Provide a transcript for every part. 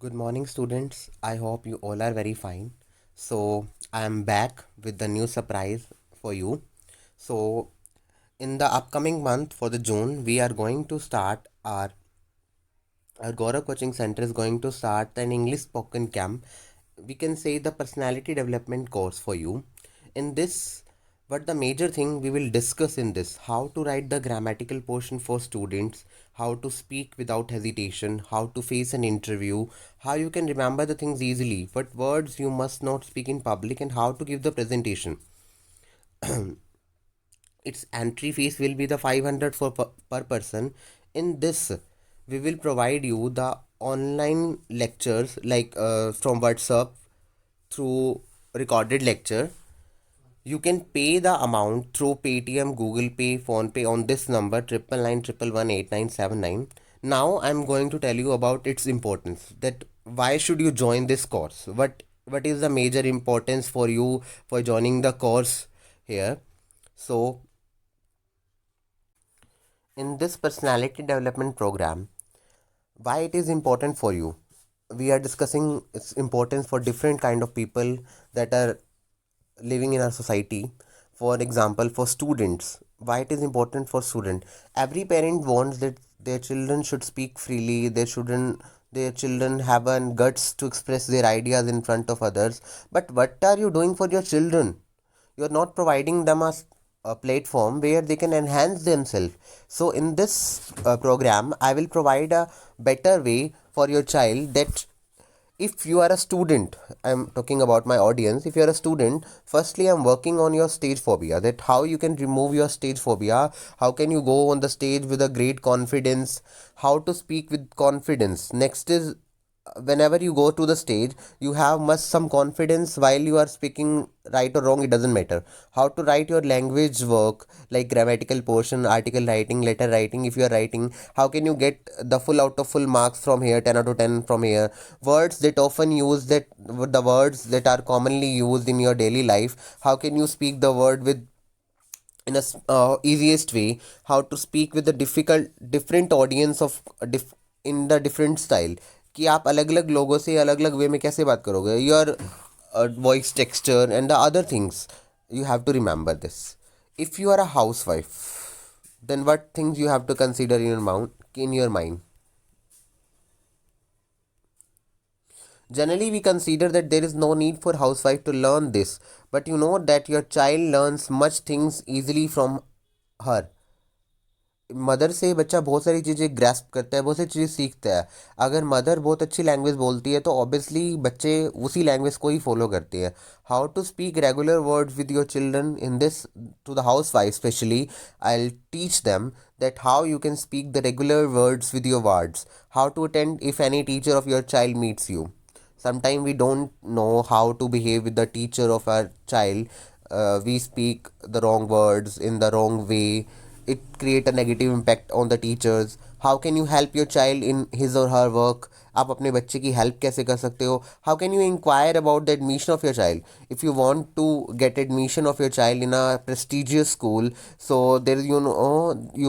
Good morning, students. I hope you all are very fine. So, I am back with the new surprise for you. So, in the upcoming month for the June, we are going to start our Gaurav Coaching Center is going to start an English spoken camp. We can say the personality development course for you. In this, but the major thing we will discuss in this how to write the grammatical portion for students, how to speak without hesitation, how to face an interview, how you can remember the things easily, what words you must not speak in public, and how to give the presentation. Its entry fees will be the 500 for per person. In this, we will provide you the online lectures like from WhatsApp through recorded lecture. You can pay the amount through Paytm, Google Pay, Phone Pay on this number 9991118979. Now I'm going to tell you about its importance. That why should you join this course? What is the major importance for you for joining the course here? So in this personality development program, why it is important for you? We are discussing its importance for different kind of people that are living in our society. For example, for students, why it is important for student? Every parent wants that their children should speak freely, their children have an guts to express their ideas in front of others. But what are you doing for your children? You're not providing them a platform where they can enhance themselves. So in this program, I will provide a better way for your child. That if you are a student, I'm talking about my audience. If you're a student, firstly I'm working on your stage phobia, that how you can remove your stage phobia, how can you go on the stage with a great confidence, how to speak with confidence. Next is, whenever you go to the stage, you have must some confidence while you are speaking. Right or wrong, it doesn't matter. How to write your language work, like grammatical portion, article writing, letter writing. If you are writing, how can you get the full out of full marks from here, 10 out of 10 from here? Words that often use, that the words that are commonly used in your daily life, how can you speak the word with in a easiest way? How to speak with the different audience of in the different style, कि आप अलग अलग लोगों से अलग अलग वे में कैसे बात करोगे, your voice texture and the other things. You have to remember this. If you are a housewife, then what things you have to consider in your mind. Generally, we consider that there is no need for housewife to learn this, but you know that your child learns much things easily from her. Mother से बच्चा बहुत सारी चीज़ें grasp करता है, बहुत सारी चीज़ें सीखता है. अगर मदर बहुत अच्छी लैंग्वेज बोलती है तो ऑब्वियसली बच्चे उसी लैंग्वेज को ही फॉलो करते हैं. How to speak regular words with your children in this, to the housewife specially, I will teach them that how you can speak the regular words with your words, how to attend if any teacher of your child meets you. Sometimes we don't know how to behave with the teacher of our child. We speak the wrong words in the wrong way. It create a negative impact on the teachers. How can you help your child in his or her work? आप अपने बच्चे की help कैसे कर सकते हो? How can you inquire about the admission of your child? If you want to get admission of your child in a prestigious school, so there you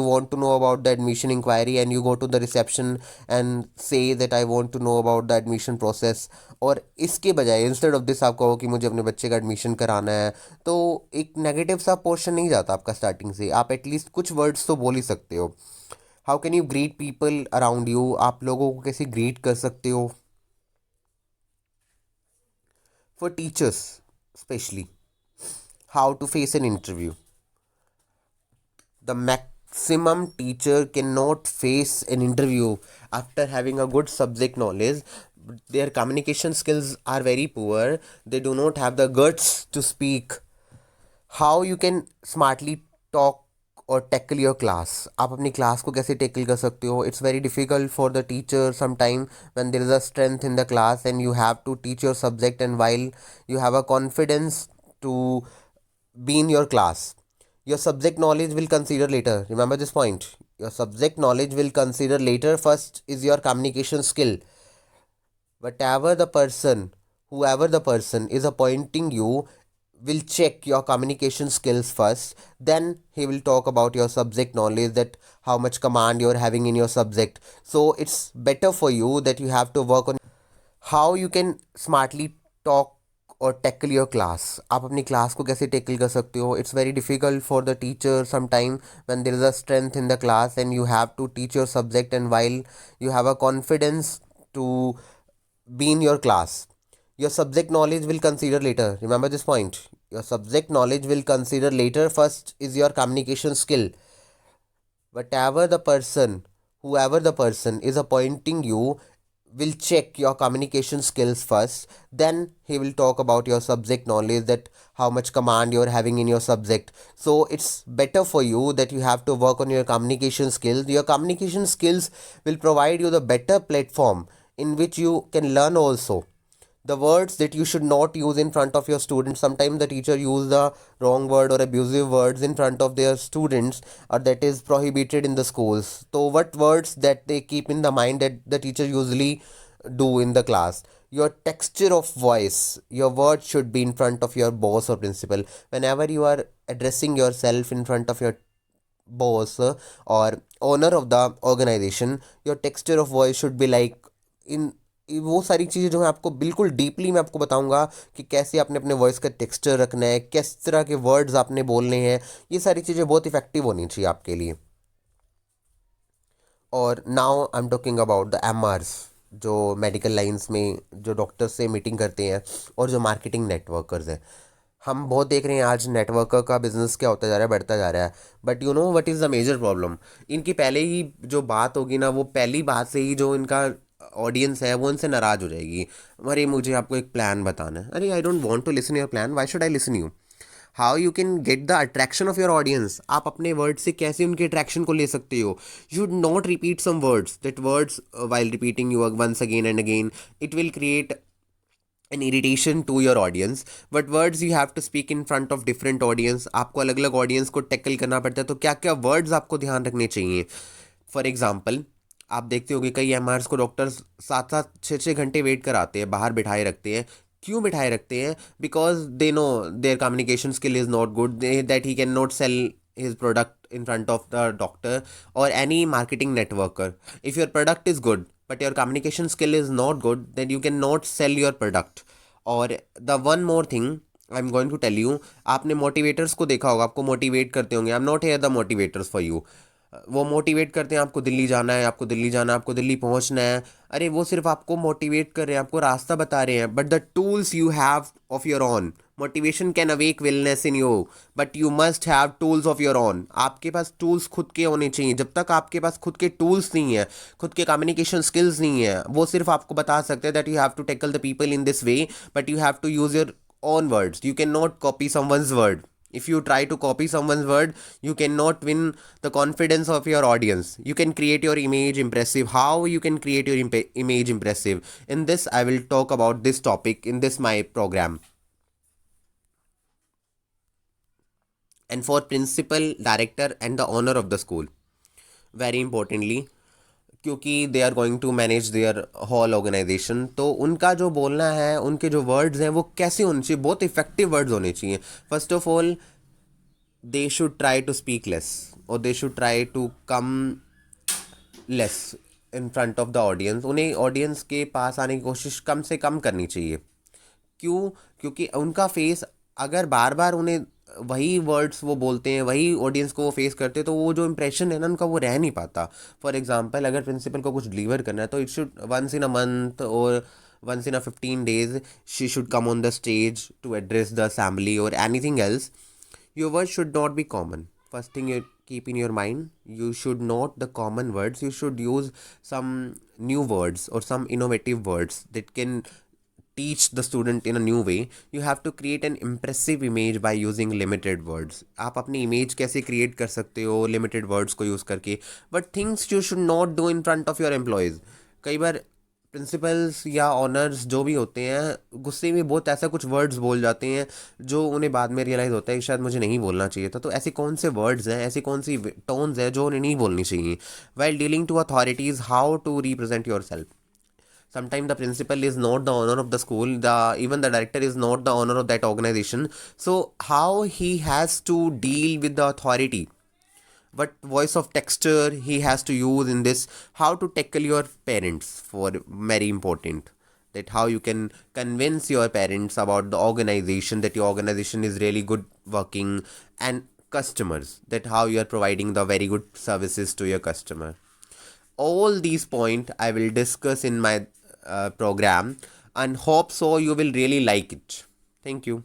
want to know about the admission inquiry, and you go to the reception and say that I want to know about the admission process. और इसके बजाय instead of this आप कहो कि मुझे अपने बच्चे का एडमिशन कराना है, तो एक नेगेटिव सा पोर्शन नहीं जाता आपका स्टार्टिंग से. आप एटलीस्ट कुछ वर्ड्स तो बोल ही सकते हो. How can you greet people around you? आप लोगों को कैसे ग्रीट कर सकते हो? For teachers specially, how to face an interview. The maximum teacher cannot face an interview after having a good subject knowledge. Their communication skills are very poor. They do not have the guts to speak. How you can smartly talk और tackle your class. आप अपनी class को कैसे tackle कर सकते हो? It's very difficult for the teacher sometime when there is a strength in the class and you have to teach your subject, and while you have a confidence to be in your class. Your subject knowledge will consider later. Remember this point. Your subject knowledge will consider later. First is your communication skill. Whatever the person, whoever the person is appointing you, will check your communication skills first. Then he will talk about your subject knowledge, that how much command you're having in your subject. So it's better for you that you have to work on. How you can smartly talk और tackle your class. आप अपनी class को कैसे tackle कर सकते हो. It's very difficult for the teacher sometime when there is a strength in the class and you have to teach your subject and while you have a confidence to be in your class. Your subject knowledge will consider later. Remember this point. Your subject knowledge will consider later. First is your communication skill. Whatever the person, whoever the person is appointing you, will check your communication skills first. Then he will talk about your subject knowledge, that how much command you're having in your subject. So it's better for you that you have to work on your communication skills. Your communication skills will provide you the better platform in which you can learn also the words that you should not use in front of your students. Sometimes the teacher use the wrong word or abusive words in front of their students, or that is prohibited in the schools. So what words that they keep in the mind that the teacher usually do in the class. Your texture of voice, your words should be in front of your boss or principal. Whenever you are addressing yourself in front of your boss or owner of the organization, your texture of voice should be like in वो सारी चीज़ें जो मैं आपको बिल्कुल deeply मैं आपको बताऊंगा कि कैसे आपने अपने वॉइस का टेक्सचर रखना है, किस तरह के वर्ड्स आपने बोलने हैं. ये सारी चीज़ें बहुत इफेक्टिव होनी चाहिए आपके लिए. और now I am talking about the MRs, जो मेडिकल लाइंस में जो डॉक्टर्स से मीटिंग करते हैं और जो मार्केटिंग नेटवर्कर्स हैं. हम बहुत देख रहे हैं आज नेटवर्कर का बिजनेस क्या होता जा रहा है, बढ़ता जा रहा है. But you know what is the major problem. इनकी पहले ही जो बात होगी ना, वो पहली बात से ही जो इनका ऑडियंस है वो इनसे नाराज़ हो जाएगी. अरे मुझे आपको एक प्लान बताना है. अरे I don't want to listen your plan, why should I listen you. How you can get the attraction of your audience. आप अपने वर्ड से कैसे उनके अट्रैक्शन को ले सकते हो. You should not repeat some words, that words while repeating you once again and again, it will create an irritation to your audience. But words you have to speak in front of different audience. आपको अलग अलग audience को tackle करना पड़ता है, तो क्या क्या वर्ड्स आपको ध्यान रखने चाहिए. फॉर एग्जाम्पल, आप देखते होंगे कई एमआरस को डॉक्टर्स 7-7 6-6 घंटे वेट कराते हैं, बाहर बिठाए रखते हैं. क्यों बिठाए रखते हैं? Because they know their communication skill is not good, that he can not sell his product in front of the doctor or any marketing networker. If your product is good but your communication skill is not good, then you cannot sell your product. और the one more thing I am going to tell you, आपने motivators को देखा होगा, आपको motivate करते होंगे. I am not here the motivators for you. वो motivate करते हैं, आपको दिल्ली जाना है, आपको दिल्ली जाना है, आपको दिल्ली पहुंचना है. अरे वो सिर्फ आपको मोटिवेट कर रहे हैं, आपको रास्ता बता रहे हैं. But the tools you have of your own. Motivation can awake wellness in you, but you must have tools of your own. आपके पास टूल्स खुद के होने चाहिए. जब तक आपके पास खुद के टूल्स नहीं है, खुद के कम्युनिकेशन स्किल्स नहीं है, वो सिर्फ आपको बता सकते हैं that you have to tackle the people in this way, but you have to use your own words. You cannot copy someone's word. If you try to copy someone's word, you cannot win the confidence of your audience. You can create your image impressive. How you can create your image impressive? In this, I will talk about this topic in this my program. And for principal, director, and the owner of the school, very importantly, क्योंकि they are going to manage their whole organisation, तो उनका जो बोलना है, उनके जो words हैं वो कैसे होने चाहिए, बहुत इफेक्टिव वर्ड्स होने चाहिए. First of all, they should try to speak less, और they should try to come less in front of the audience. उन्हें ऑडियंस के पास आने की कोशिश कम से कम करनी चाहिए. क्यों? क्योंकि उनका फेस, अगर बार बार उन्हें वही वर्ड्स वो बोलते हैं, वही ऑडियंस को वो फेस करते हैं, तो वो जो इंप्रेशन है ना उनका, वो रह नहीं पाता. फॉर एग्जांपल, अगर प्रिंसिपल को कुछ डिलीवर करना है, तो it should once in a month और once in a 15 days she should come on the stage to address the assembly और anything else. Your words should not be common. First thing you keep in your mind, you should not the common words. You should use some new words or some innovative words that can teach the student in a new way. You have to create an impressive image by using limited words. आप अपनी image कैसे create कर सकते हो limited words को use करके. But things you should not do in front of your employees. कई बार principles या ऑनर्स जो भी होते हैं, गुस्से में बहुत ऐसा कुछ वर्ड्स बोल जाते हैं जो उन्हें बाद में रियलाइज़ होता है कि शायद मुझे नहीं बोलना चाहिए था. तो ऐसे कौन से वर्ड्स हैं, ऐसी कौन सी टोन्स हैं जो उन्हें नहीं बोलनी चाहिए. While dealing to authorities, how to represent yourself. Sometimes the principal is not the owner of the school, even the director is not the owner of that organization. So how he has to deal with the authority, what voice of texture he has to use in this, how to tackle your parents, for very important. that how you can convince your parents about the organization, that your organization is really good working, and customers, that how you are providing the very good services to your customer. All these points I will discuss in my program, and hope so you will really like it. Thank you.